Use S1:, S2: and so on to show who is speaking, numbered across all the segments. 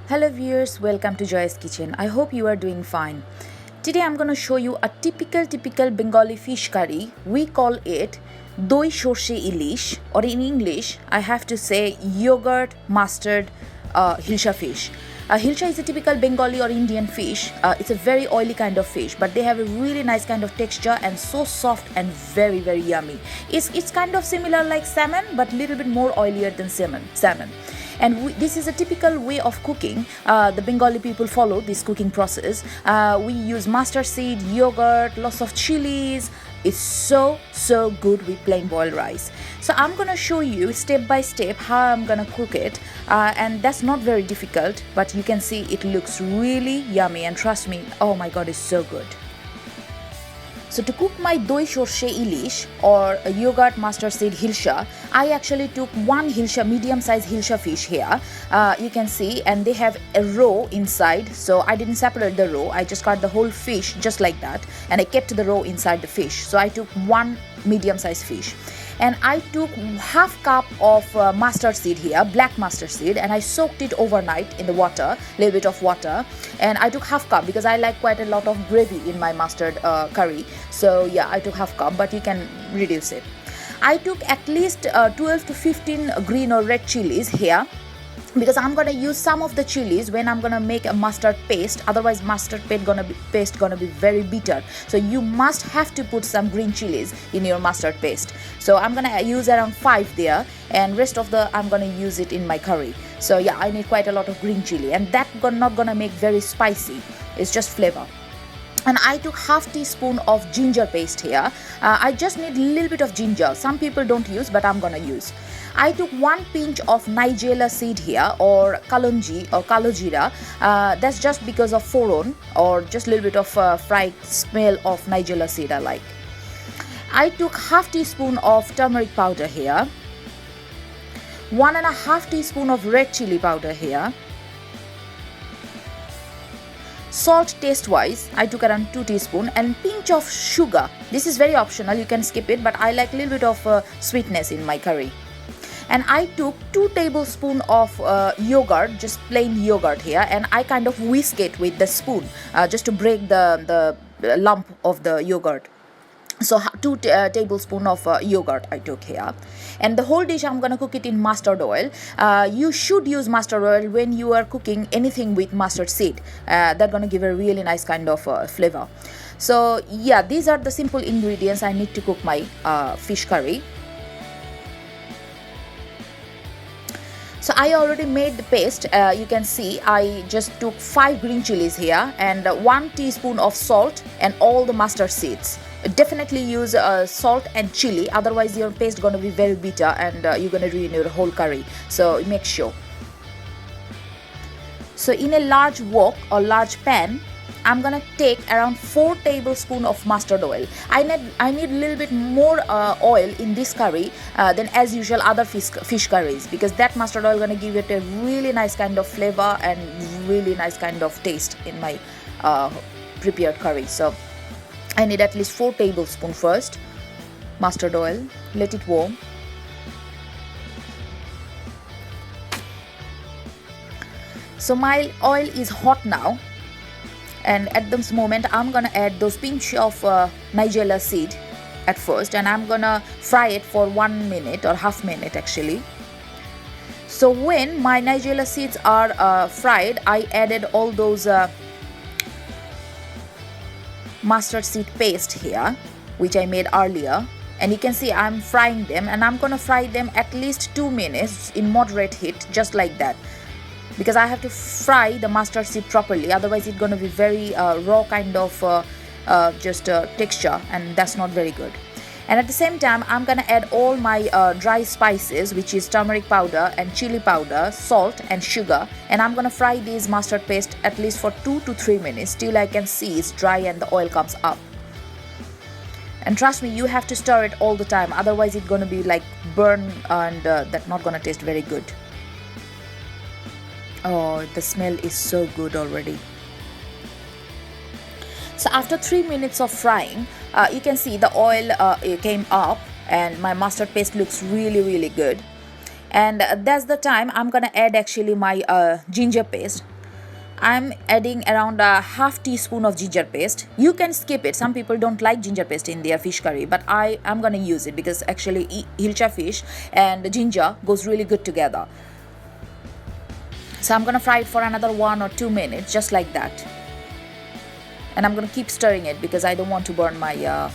S1: Hello viewers, welcome to Joy's Kitchen. I hope you are doing fine. Today I'm going to show you a typical Bengali fish curry. We call it Doi-Shorshe Ilish, or in English I have to say yogurt mustard Hilsha fish. Hilsha is a typical Bengali or Indian fish. It's a very oily kind of fish, but they have a really nice kind of texture and so soft and very yummy. It's kind of similar like salmon, but a little bit more oilier than salmon. And this is a typical way of cooking. The Bengali people follow this cooking process. We use mustard seed, yogurt, lots of chilies. It's so good with plain boiled rice. So I'm gonna show you step by step how I'm gonna cook it, and that's not very difficult, but you can see it looks really yummy, and trust me, oh my god, it's so good. So to cook my Doi-Shorshe Ilish or yogurt mustard seed Hilsha, I actually took one Hilsha, medium-sized Hilsha fish here. You can see, and they have a roe inside. So I didn't separate the roe. I just cut the whole fish just like that, and I kept the roe inside the fish. So I took one medium-sized fish. And I took half cup of mustard seed here, black mustard seed, and I soaked it overnight in the water, little bit of water, and I took half cup because I like quite a lot of gravy in my mustard curry. So yeah, I took half cup, but you can reduce it. I took at least 12 to 15 green or red chilies here, because I'm gonna use some of the chilies when I'm gonna make a mustard paste. Otherwise mustard paste gonna be very bitter, so you must have to put some green chilies in your mustard paste. So I'm gonna use around 5 there, and rest of the I'm gonna use it in my curry. So yeah, I need quite a lot of green chili, and that not gonna make very spicy. It's just flavor. And I took half teaspoon of ginger paste here. I just need a little bit of ginger. Some people don't use, but I'm gonna use. I took 1 pinch of Nigella seed here, or kalonji or kalojira. That's just because of foron, or just a little bit of fried smell of Nigella seed I like. I took half teaspoon of turmeric powder here. 1.5 teaspoon of red chili powder here. Salt taste wise, I took around 2 teaspoons, and pinch of sugar. This is very optional, you can skip it, but I like a little bit of sweetness in my curry. And I took 2 tablespoons of yogurt, just plain yogurt here, and I kind of whisk it with the spoon just to break the lump of the yogurt. So 2 tablespoons of yogurt I took here. And the whole dish I'm gonna cook it in mustard oil. You should use mustard oil when you are cooking anything with mustard seed. That's gonna give a really nice kind of flavor. So yeah, these are the simple ingredients I need to cook my fish curry. So I already made the paste. You can see I just took 5 green chilies here, and 1 teaspoon of salt, and all the mustard seeds. Definitely use salt and chili, otherwise your paste gonna be very bitter, and you're gonna ruin your whole curry. So make sure. So in a large wok or large pan, I'm gonna take around 4 tablespoons of mustard oil. I need a little bit more oil in this curry than as usual other fish curries, because that mustard oil gonna give it a really nice kind of flavor and really nice kind of taste in my prepared curry. So I need at least 4 tablespoons first mustard oil. Let it warm. So my oil is hot now, and at this moment I'm gonna add those pinch of Nigella seed at first, and I'm gonna fry it for 1 minute or half minute actually. So when my Nigella seeds are fried, I added all those mustard seed paste here, which I made earlier, and you can see I'm frying them, and I'm gonna fry them at least 2 minutes in moderate heat, just like that, because I have to fry the mustard seed properly, otherwise it's gonna be very raw kind of texture, and that's not very good. And at the same time I'm gonna add all my dry spices, which is turmeric powder and chili powder, salt and sugar, and I'm gonna fry this mustard paste at least for 2 to 3 minutes till I can see it's dry and the oil comes up. And trust me, you have to stir it all the time, otherwise it's gonna be like burn, and that's not gonna taste very good. Oh, the smell is so good already. So after 3 minutes of frying, you can see the oil came up, and my mustard paste looks really good. And that's the time I'm gonna add actually my ginger paste. I'm adding around a half teaspoon of ginger paste. You can skip it. Some people don't like ginger paste in their fish curry, but I am gonna use it because actually Hilsha fish and ginger goes really good together. So I'm gonna fry it for another 1 or 2 minutes, just like that. And I'm gonna keep stirring it because I don't want to burn my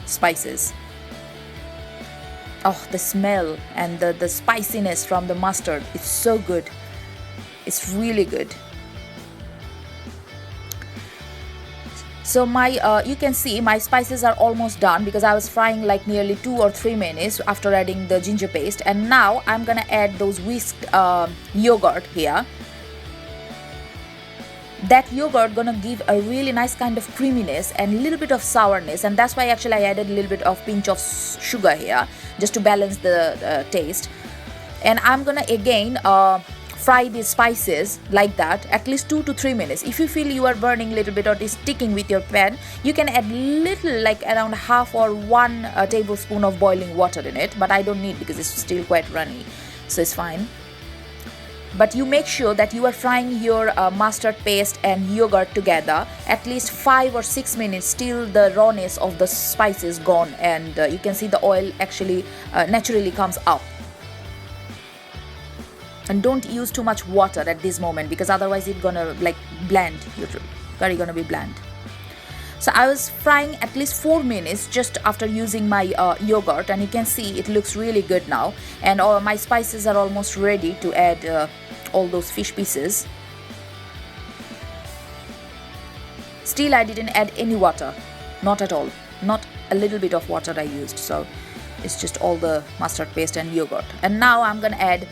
S1: spices. Oh, the smell and the spiciness from the mustard, it's so good. It's really good. So you can see my spices are almost done because I was frying like nearly 2 or 3 minutes after adding the ginger paste. And now I'm gonna add those whisked yogurt here. That yogurt gonna give a really nice kind of creaminess and a little bit of sourness, and that's why actually I added a little bit of pinch of sugar here just to balance the taste. And I'm gonna again fry these spices like that at least 2 to 3 minutes. If you feel you are burning a little bit or it is sticking with your pan, you can add little, like around half or 1 tablespoon of boiling water in it, but I don't need because it's still quite runny, so it's fine. But you make sure that you are frying your mustard paste and yogurt together at least 5 or 6 minutes till the rawness of the spice is gone, and you can see the oil actually naturally comes up. And don't use too much water at this moment because otherwise it's gonna like bland, your curry gonna be bland. So I was frying at least 4 minutes just after using my yogurt, and you can see it looks really good now, and all my spices are almost ready to add all those fish pieces. Still I didn't add any water, not at all, not a little bit of water I used, so it's just all the mustard paste and yogurt. And now I'm gonna add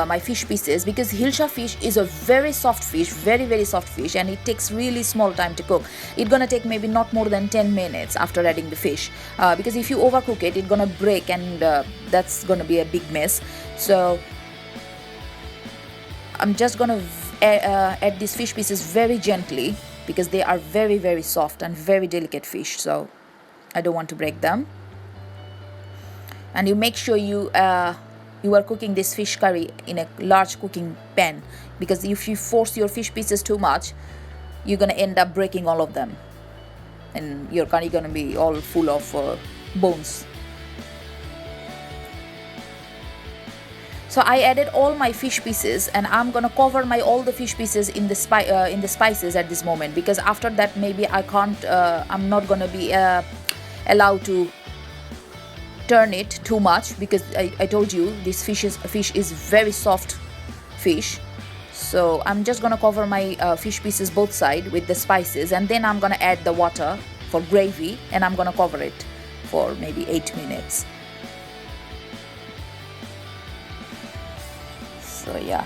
S1: my fish pieces because Hilsha fish is a very soft fish, very soft fish, and it takes really small time to cook. It's gonna take maybe not more than 10 minutes after adding the fish because if you overcook it, it's gonna break, and that's gonna be a big mess. So I'm just gonna add these fish pieces very gently because they are very soft and very delicate fish, so I don't want to break them. And you make sure you are cooking this fish curry in a large cooking pan, because if you force your fish pieces too much, you're gonna end up breaking all of them, and your curry gonna be all full of bones. So I added all my fish pieces, and I'm gonna cover all the fish pieces in the spices at this moment, because after that maybe I'm not gonna be allowed to turn it too much, because I told you this fish is very soft fish. So I'm just gonna cover my fish pieces both sides with the spices, and then I'm gonna add the water for gravy, and I'm gonna cover it for maybe 8 minutes. So yeah.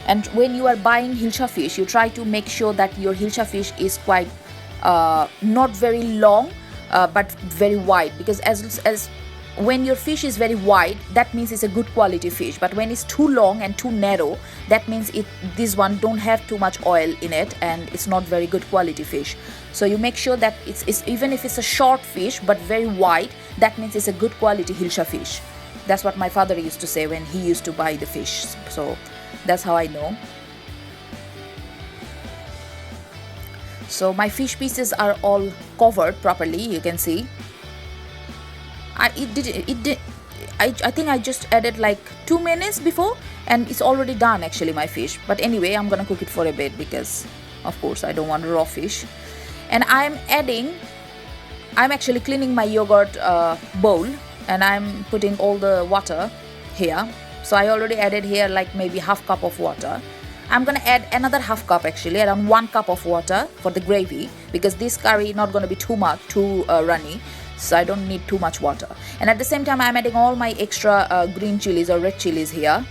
S1: And when you are buying Hilsha fish, you try to make sure that your Hilsha fish is quite not very long but very wide, because as when your fish is very wide, that means it's a good quality fish. But when it's too long and too narrow, that means this one don't have too much oil in it, and it's not very good quality fish. So you make sure that it's even if it's a short fish but very wide, that means it's a good quality Hilsha fish. That's what my father used to say when he used to buy the fish. So that's how I know. So my fish pieces are all covered properly, you can see. I think I just added like 2 minutes before, and it's already done actually, my fish. But anyway, I'm gonna cook it for a bit because of course I don't want raw fish. And I'm actually cleaning my yogurt bowl, and I'm putting all the water here. So I already added here like maybe half cup of water. I'm gonna add another half cup, actually around 1 cup of water for the gravy, because this curry not gonna be too runny, so I don't need too much water. And at the same time, I'm adding all my extra green chilies or red chilies here.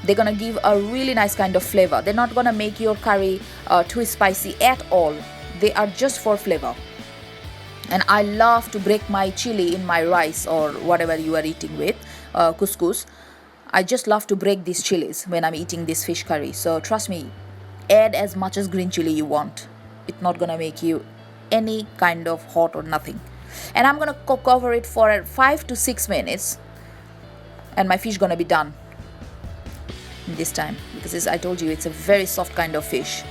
S1: They're gonna give a really nice kind of flavor. They're not gonna make your curry too spicy at all. They are just for flavor. And I love to break my chili in my rice or whatever you are eating with, couscous. I just love to break these chilies when I'm eating this fish curry. So trust me, add as much as green chili you want. It's not gonna make you any kind of hot or nothing. And I'm gonna cover it for 5 to 6 minutes, and my fish gonna be done. this time, because I told you it's a very soft kind of fish.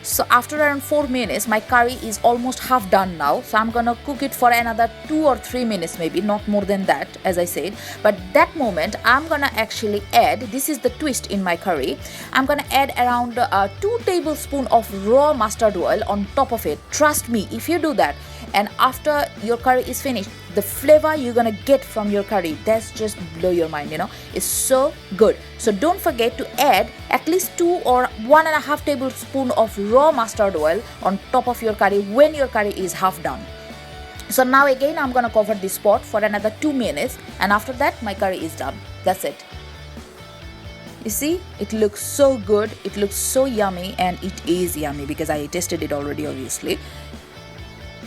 S1: So after around 4 minutes, my curry is almost half done now. So I'm gonna cook it for another 2 or 3 minutes, maybe not more than that, as I said. But that moment, I'm gonna actually add, this is the twist in my curry, I'm gonna add around 2 tablespoons of raw mustard oil on top of it. Trust me, if you do that, and after your curry is finished, the flavor you're gonna get from your curry, that's just blow your mind, you know. It's so good. So don't forget to add at least 2 or 1.5 tablespoons of raw mustard oil on top of your curry when your curry is half done. So now again I'm gonna cover this pot for another 2 minutes, and after that my curry is done. That's it. You see, it looks so good, it looks so yummy, and it is yummy because I tasted it already, obviously.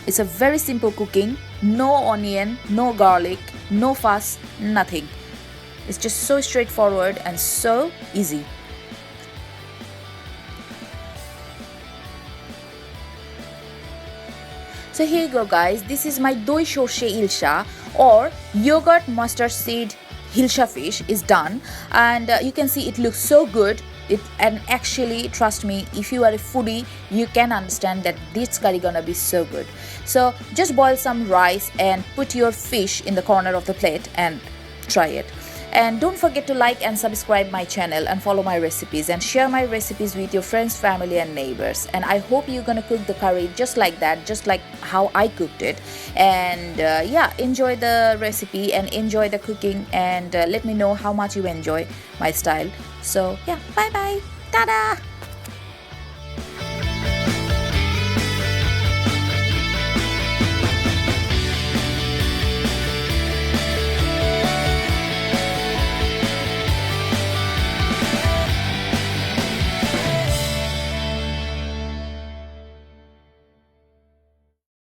S1: It's a very simple cooking, no onion, no garlic, no fuss, nothing. It's just so straightforward and so easy. So here you go guys, this is my Doi-Shorshe Ilsha or yogurt mustard seed Hilsha fish is done, and you can see it looks so good. And actually, trust me, if you are a foodie, you can understand that this curry gonna be so good. So just boil some rice and put your fish in the corner of the plate and try it. And don't forget to like and subscribe my channel and follow my recipes and share my recipes with your friends, family and neighbors. And I hope you're gonna cook the curry just like that, just like how I cooked it. And yeah, enjoy the recipe and enjoy the cooking, and let me know how much you enjoy my style. So yeah, bye bye, tada.